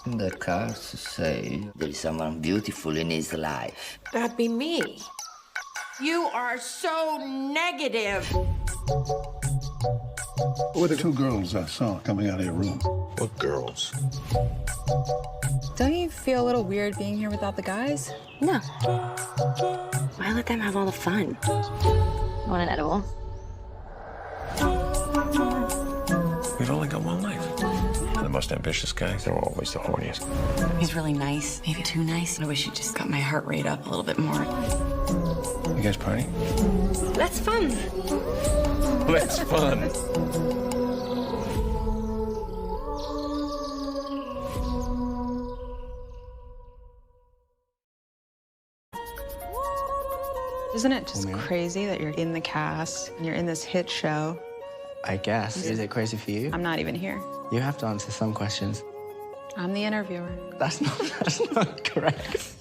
The cards say there is someone beautiful in his life. That'd be me. You are so negative. Who were the two girls I saw coming out of your room? What girls? Don't you feel a little weird being here without the guys? No. Why let them have all the fun? Want an edible? We've only got one life. The most ambitious guys are always the horniest. He's really nice, maybe too nice. I wish he just got my heart rate up a little bit more. You guys party? That's fun. That's fun. Isn't it just crazy that you're in the cast and you're in this hit show? I guess. Is it crazy for you? I'm not even here. You have to answer some questions. I'm the interviewer. That's not correct.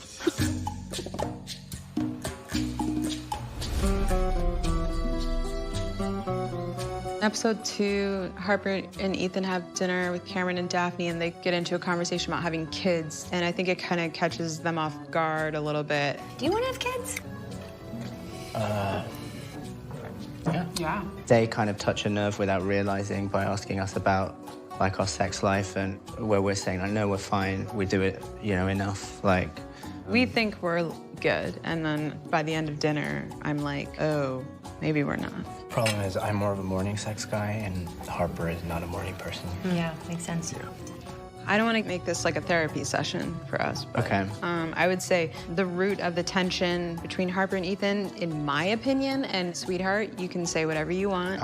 Episode 2, Harper and Ethan have dinner with Cameron and Daphne, and they get into a conversation about having kids. And I think it kind of catches them off guard a little bit. Do you want to have kids? Yeah. They kind of touch a nerve without realizing by asking us about like our sex life, and where we're saying, I know we're fine, we do it, enough. Like, We think we're good, and then by the end of dinner, I'm like, oh, maybe we're not. Problem is, I'm more of a morning sex guy, and Harper is not a morning person. Yeah, makes sense. I don't want to make this like a therapy session for us. But, Okay. I would say the root of the tension between Harper and Ethan, in my opinion, and Sweetheart, you can say whatever you want.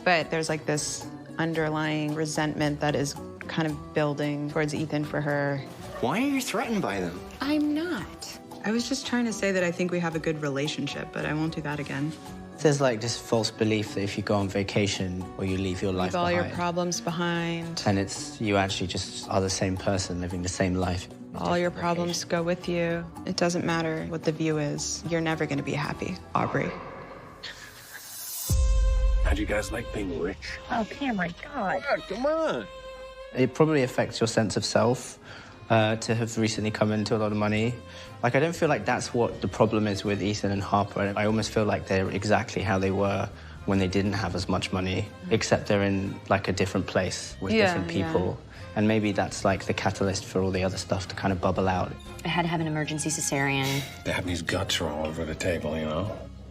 But there's like this underlying resentment that is kind of building towards Ethan for her. Why are you threatened by them? I'm not. I was just trying to say that I think we have a good relationship, but I won't do that again. There's like this false belief that if you go on vacation or you leave your life Leave all behind, your problems behind. and you actually just are the same person living the same life. All your problems go with you. It doesn't matter what the view is. You're never going to be happy, Aubrey. How'd you guys like being rich? Oh, Cameron, God. Come on. It probably affects your sense of self to have recently come into a lot of money. Like, I don't feel like that's what the problem is with Ethan and Harper. I almost feel like they're exactly how they were when they didn't have as much money, except they're in like a different place with different people. And maybe that's like the catalyst for all the other stuff to kind of bubble out. I had to have an emergency cesarean. Daphne's guts are all over the table,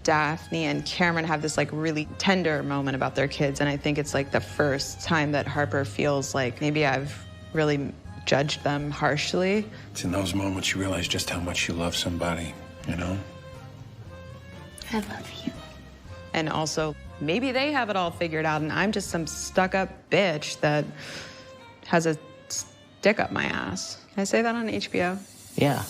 Daphne and Cameron have this like really tender moment about their kids, and I think it's like the first time that Harper feels like maybe I've really judged them harshly. It's in those moments you realize just how much you love somebody, I love you. And also, maybe they have it all figured out, and I'm just some stuck-up bitch that has a stick up my ass. Can I say that on HBO? Yeah.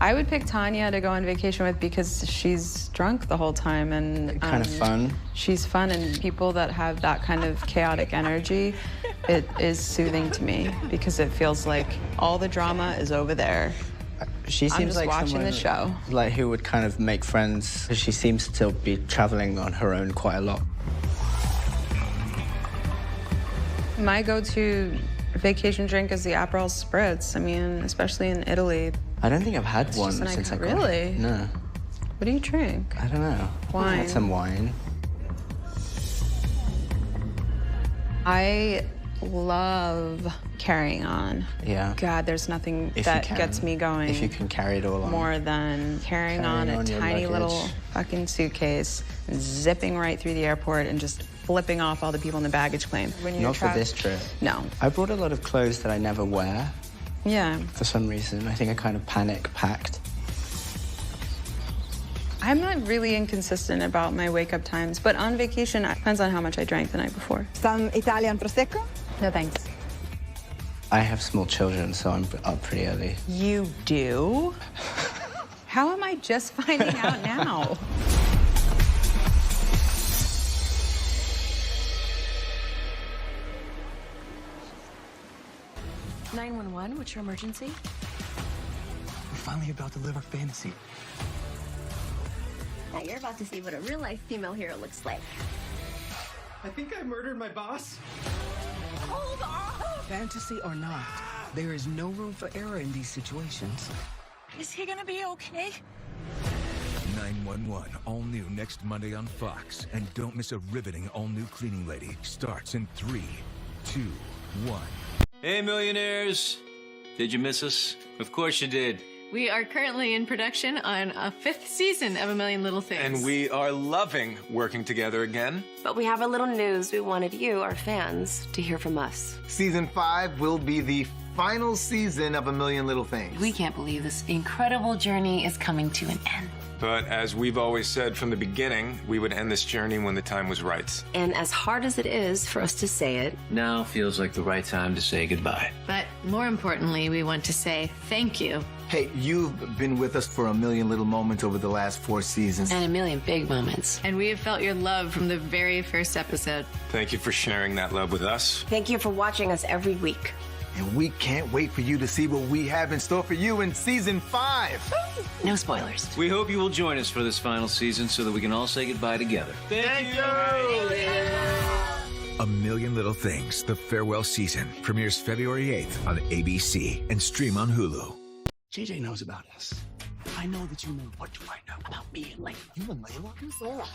I would pick Tanya to go on vacation with because she's drunk the whole time and Kind of fun. She's fun, and people that have that kind of chaotic energy, it is soothing to me because it feels like all the drama is over there. She seems I'm just like watching someone the show. like who would kind of make friends. She seems to be traveling on her own quite a lot. My go-to vacation drink is the Aperol Spritz. I mean, especially in Italy. I don't think I've had one just an since I icon- got Really? No. What do you drink? I don't know. I've Wine. had some wine. I love Carrying On. Yeah. God, there's nothing If you that can. gets me going. If you can carry it all on. More than carrying on a your tiny luggage. little fucking suitcase and zipping right through the airport and just flipping off all the people in the baggage claim. When you're Not for this trip. No. I brought a lot of clothes that I never wear Yeah. for some reason. I think I kind of panic packed. I'm not really inconsistent about my wake-up times, but on vacation, it depends on how much I drank the night before. Some Italian Prosecco? No thanks. I have small children, so I'm up pretty early. You do? How am I just finding out now? What's your emergency? We're finally about to live our fantasy. Now you're about to see what a real-life female hero looks like. I think I murdered my boss. Hold on! Fantasy or not, there is no room for error in these situations. Is he gonna be okay? 911, all new next Monday on Fox. And don't miss a riveting all-new Cleaning Lady. Starts in 3, 2, 1. Hey, millionaires. Did you miss us? Of course you did. We are currently in production on a 5th season of A Million Little Things. And we are loving working together again. But we have a little news we wanted you, our fans, to hear from us. Season 5 will be the final season of A Million Little Things. We can't believe this incredible journey is coming to an end. But as we've always said from the beginning, we would end this journey when the time was right. And as hard as it is for us to say it, Now feels like the right time to say goodbye. But more importantly, we want to say thank you. Hey, you've been with us for a million little moments over the last 4 seasons. And a million big moments. And we have felt your love from the very first episode. Thank you for sharing that love with us. thank you for watching us every week. And we can't wait for you to see what we have in store for you in season 5. No spoilers. We hope you will join us for this final season so that we can all say goodbye together. Thank you! A Million Little Things, the farewell season, premieres February 8th on ABC and stream on Hulu. JJ knows about us. I know that you know. What do I know about me and Layla? You and Layla? Who's Layla?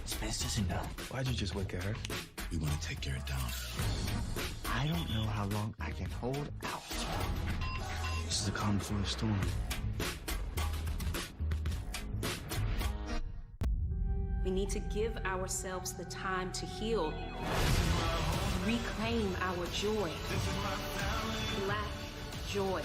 Spence doesn't know. Why'd you just wake her? We want to take Garrett down. I don't know how long I can hold out. This is the calm before the storm. We need to give ourselves the time to heal, reclaim our joy, Black joy.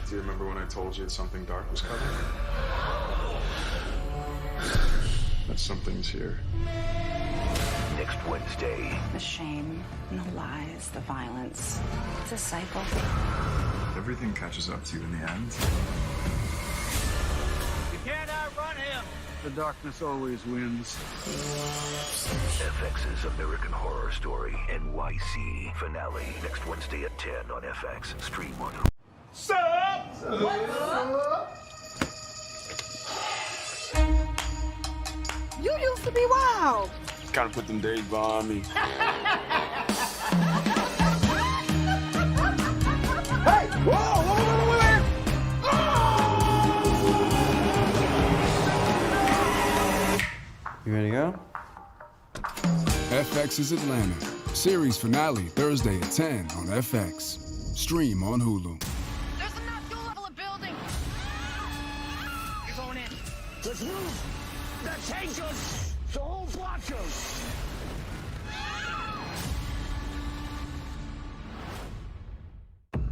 Do you remember when I told you that something dark was coming? That something's here. Next Wednesday. The shame and the lies, the violence. It's a cycle. Everything catches up to you in the end. You can't outrun him. The darkness always wins. FX's American Horror Story NYC finale next Wednesday at 10 on FX. Stream on. Sup? What's up? You used to be wild. Gotta put them days behind me. Hey! Whoa! You ready to go? FX's Atlanta. Series finale Thursday at 10 on FX. Stream on Hulu. There's a not fuel level of building. You're going in. Let's move! That change us! The whole block goes!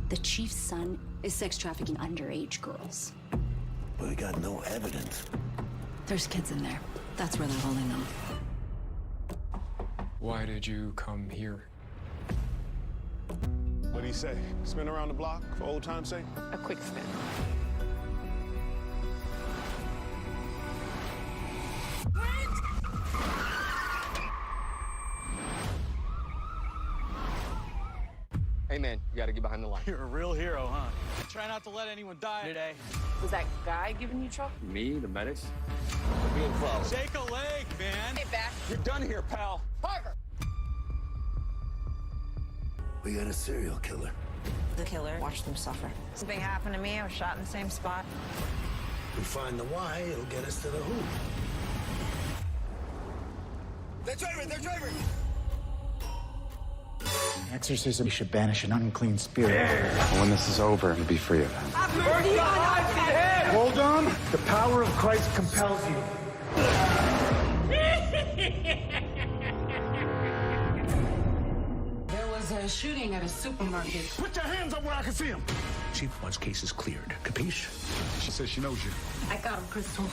The chief's son is sex trafficking underage girls. We got no evidence. There's kids in there. That's where they're holding them. Why did you come here? What do you say? Spin around the block for old time's sake? A quick spin. Hey man, you gotta get behind the line. You're a real hero, huh? Try not to let anyone die today. Was that guy giving you trouble? Me, the medics? Being close. Shake a leg, man. Hey, back. You're done here, pal. Parker. We got a serial killer. The killer watched them suffer. Something happened to me. I was shot in the same spot. We find the why, it'll get us to the who. They're driving! Exorcism should banish an unclean spirit. When this is over, you'll be free of him. Hold on. The power of Christ compels you. There was a shooting at a supermarket. Put your hands up where I can see him. Chief wants cases cleared. Capiche? She says she knows you. I got him, Crystal.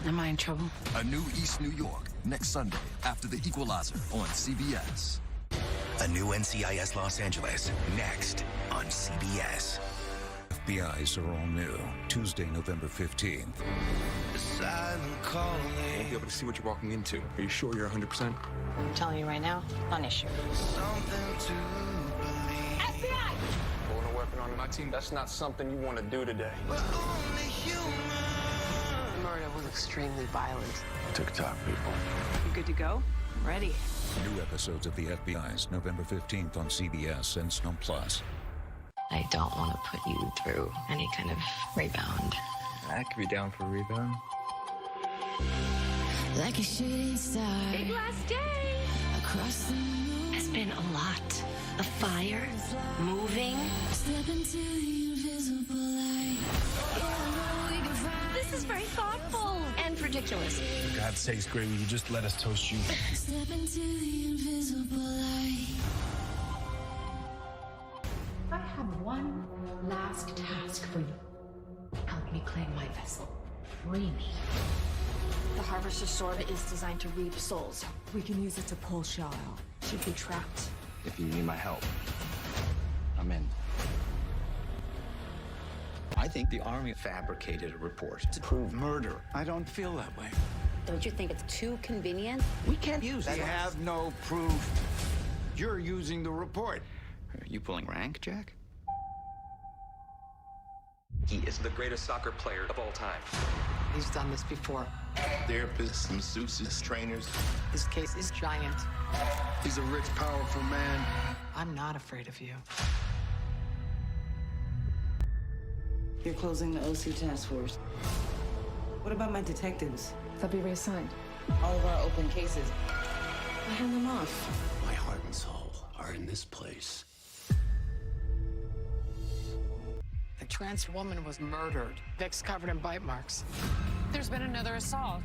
Am I in trouble? A new East New York, next Sunday, after The Equalizer on CBS. A new NCIS Los Angeles, next on CBS. FBI's are all new. Tuesday, November 15th. Silent calling. Won't be able to see what you're walking into. Are you sure you're 100%? I'm telling you right now, non-issue. Something to believe. FBI! Pulling a weapon on my team, that's not something you want to do today. The murder was extremely violent. TikTok people. You good to go? Ready. New episodes of The FBI's November 15th on CBS and Snow Plus. I don't want to put you through any kind of rebound. I could be down for a rebound. Like a shooting star. Big last day. Across the moon. Has been a lot. A fire, moving. Step into the invisible light. This is very thoughtful and ridiculous. For God's sakes, Gray, will you just let us toast you? Step into the invisible light. I have one last task for you. Help me claim my vessel. Free me. The Harvester's sword is designed to reap souls. We can use it to pull Shao out. She'd be trapped. If you need my help, I'm in. I think the Army fabricated a report to prove murder. I don't feel that way. Don't you think it's too convenient? We can't use They that. have no proof. You're using the report. Are you pulling rank, Jack? He is the greatest soccer player of all time. He's done this before. Therapists, masseuses, trainers. This case is giant. He's a rich, powerful man. I'm not afraid of you. You're closing the OC task force. What about my detectives? They'll be reassigned. All of our open cases. I hand them off. My heart and soul are in this place. The trans woman was murdered. Vic's covered in bite marks. There's been another assault.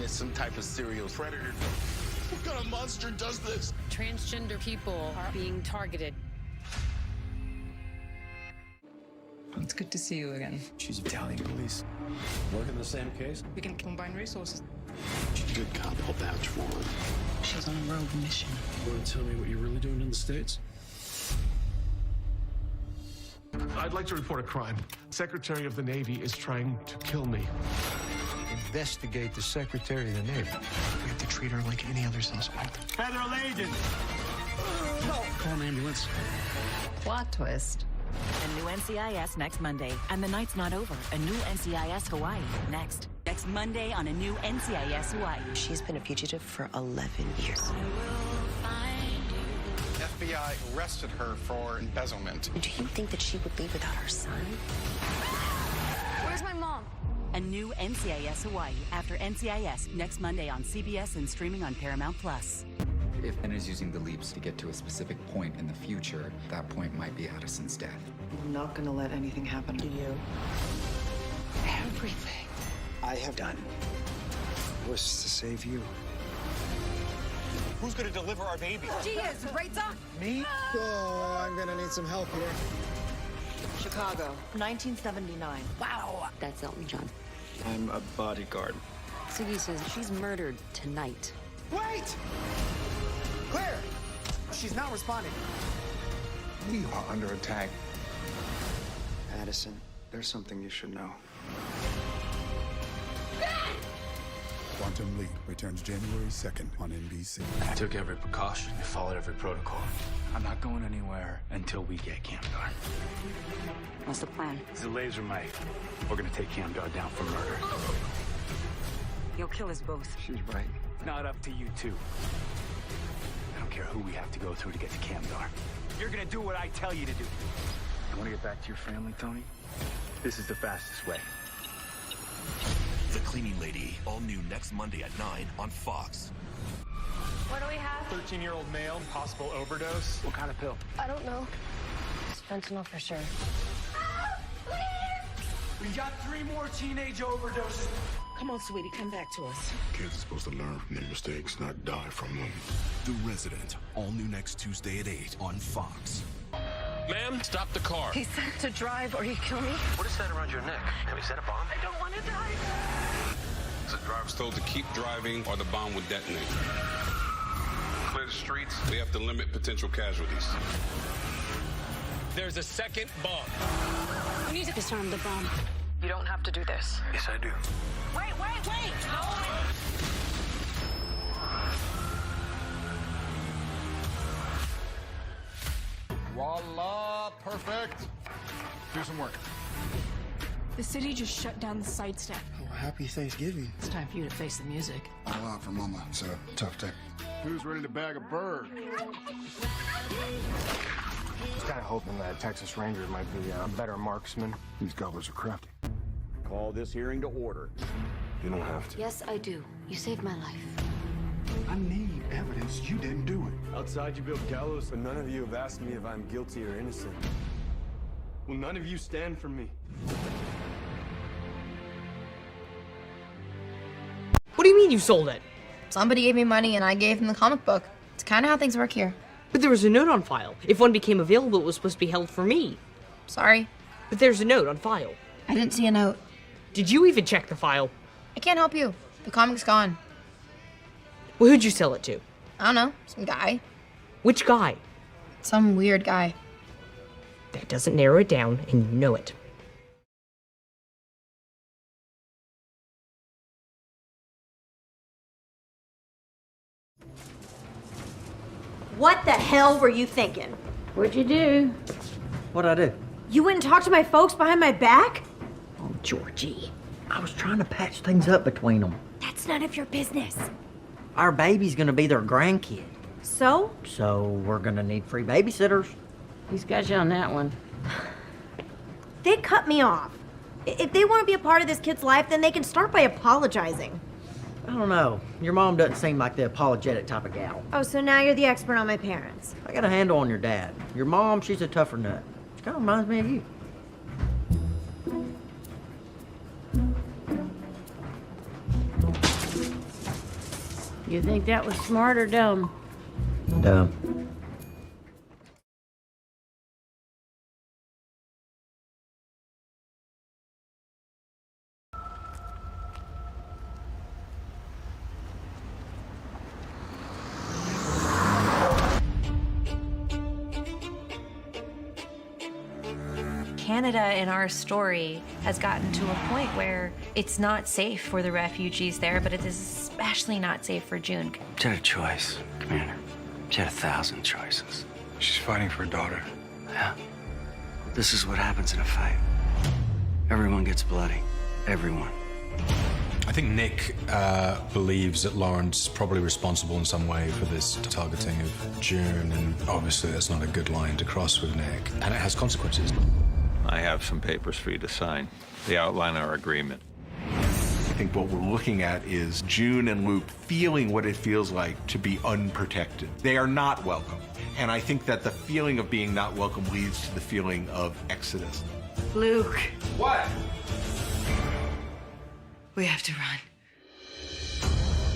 It's some type of serial predator. What kind of monster does this? Transgender people are being targeted. It's good to see you again. She's Italian police. Working the same case? We can combine resources. She's a good cop. I'll vouch for her. She's on a rogue mission. You want to tell me what you're really doing in the States? I'd like to report a crime. Secretary of the Navy is trying to kill me. Investigate the Secretary of the Navy. We have to treat her like any other suspect. Federal agent! Call an ambulance. Plot twist. A new NCIS next Monday. And the night's not over. A new NCIS Hawaii next. Next Monday on a new NCIS Hawaii. She's been a fugitive for 11 years. FBI arrested her for embezzlement. Do you think that she would leave without her son? Where's my mom? A new NCIS Hawaii after NCIS next Monday on CBS and streaming on Paramount Plus. If Ben is using the leaps to get to a specific point in the future, that point might be Addison's death. I'm not gonna let anything happen to you. Everything I have done was to save you. Who's gonna deliver our baby? She is, right, Doc? Me? Oh, I'm gonna need some help here. Chicago, 1979. Wow. That's Elton John. I'm a bodyguard. Siggy says she's murdered tonight. Wait! Claire! She's not responding. We are under attack. Addison, there's something you should know. Quantum Leap returns January 2nd on NBC. I took every precaution. I followed every protocol. I'm not going anywhere until we get Camdar. What's the plan? It's a laser mic. We're gonna take Camdar down for murder. You'll kill us both. She's right. Not up to you two. I don't care who we have to go through to get to Camdar. You're gonna do what I tell you to do. You wanna get back to your family, Tony? This is the fastest way. The Cleaning Lady, all new next Monday at 9 on Fox. What do we have? 13-year-old male, possible overdose. What kind of pill? I don't know. It's fentanyl for sure. We got 3 more teenage overdoses. Come on, sweetie, come back to us. Kids are supposed to learn from their mistakes, not die from them. The Resident, all new next Tuesday at 8 on Fox. Ma'am, stop the car. He said to drive or he'd kill me. What is that around your neck? Have you set a bomb? I don't want to die. The driver's told to keep driving or the bomb will detonate. Clear the streets. We have to limit potential casualties. There's a second bomb. We need to disarm the bomb. You don't have to do this. Yes, I do. Wait! Voila, Perfect. Do some work. The city just shut down the sidestep. Oh, happy Thanksgiving. It's time for you to face the music. All out for Mama. It's a tough day. Who's ready to bag a bird? I was kind of hoping that Texas Rangers might be a better marksman. These gobblers are crafty. Call this hearing to order. You don't have to. Yes, I do. You saved my life. I need evidence you didn't do it. Outside you built gallows, but none of you have asked me if I'm guilty or innocent. Will none of you stand for me? What do you mean you sold it? Somebody gave me money and I gave them the comic book. It's kind of how things work here. But there was a note on file. If one became available, it was supposed to be held for me. Sorry. But there's a note on file. I didn't see a note. Did you even check the file? I can't help you. The comic's gone. Well, who'd you sell it to? I don't know. Some guy. Which guy? Some weird guy. That doesn't narrow it down, and you know it. What the hell were you thinking? What'd you do? What'd I do? You went and talked to my folks behind my back? Oh, Georgie. I was trying to patch things up between them. That's none of your business. Our baby's gonna be their grandkid. So? So we're gonna need free babysitters. He's got you on that one. They cut me off. If they want to be a part of this kid's life, then they can start by apologizing. I don't know. Your mom doesn't seem like the apologetic type of gal. Oh, so now you're the expert on my parents. I got a handle on your dad. Your mom, she's a tougher nut. She kind of reminds me of you. You think that was smart or dumb? Dumb. Canada in our story has gotten to a point where it's not safe for the refugees there, but it is especially not safe for June. She had a choice, Commander. She had 1,000 choices. She's fighting for her daughter. Yeah. This is what happens in a fight. Everyone gets bloody. Everyone. I think Nick believes that Lauren's probably responsible in some way for this targeting of June, and obviously that's not a good line to cross with Nick, and it has consequences. I have some papers for you to sign. They outline our agreement. I think what we're looking at is June and Luke feeling what it feels like to be unprotected. They are not welcome. And I think that the feeling of being not welcome leads to the feeling of exodus. Luke. What? We have to run.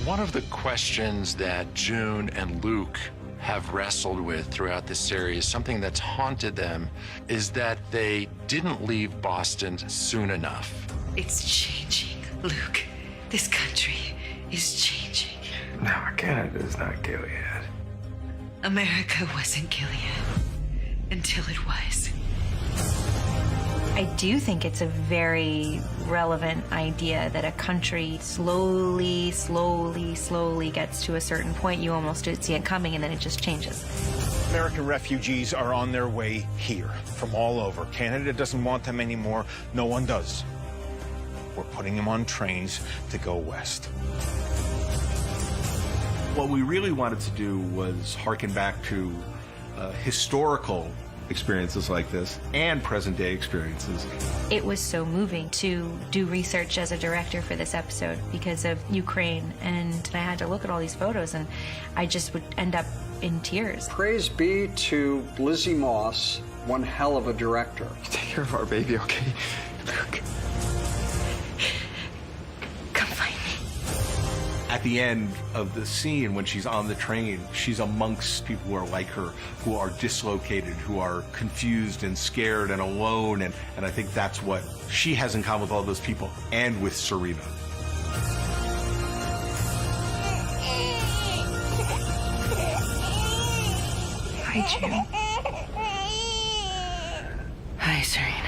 One of the questions that June and Luke have wrestled with throughout this series, something that's haunted them, is that they didn't leave Boston soon enough. It's changing, Luke. This country is changing. No, Canada is not Gilead. America wasn't Gilead until it was. I do think it's a very relevant idea that a country slowly gets to a certain point. You almost don't see it coming, and then it just changes. American refugees are on their way here from all over. Canada doesn't want them anymore. No one does. We're putting them on trains to go west. What we really wanted to do was harken back to historical experiences like this and present day experiences. It was so moving to do research as a director for this episode because of Ukraine, and I had to look at all these photos and I just would end up in tears. Praise be to Lizzie Moss, one hell of a director. Take care of our baby, okay? Luke. Come find me. At the end of the scene, when she's on the train, she's amongst people who are like her, who are dislocated, who are confused and scared and alone, and I think that's what she has in common with all those people, and with Serena. Hi, June. Hi, Serena.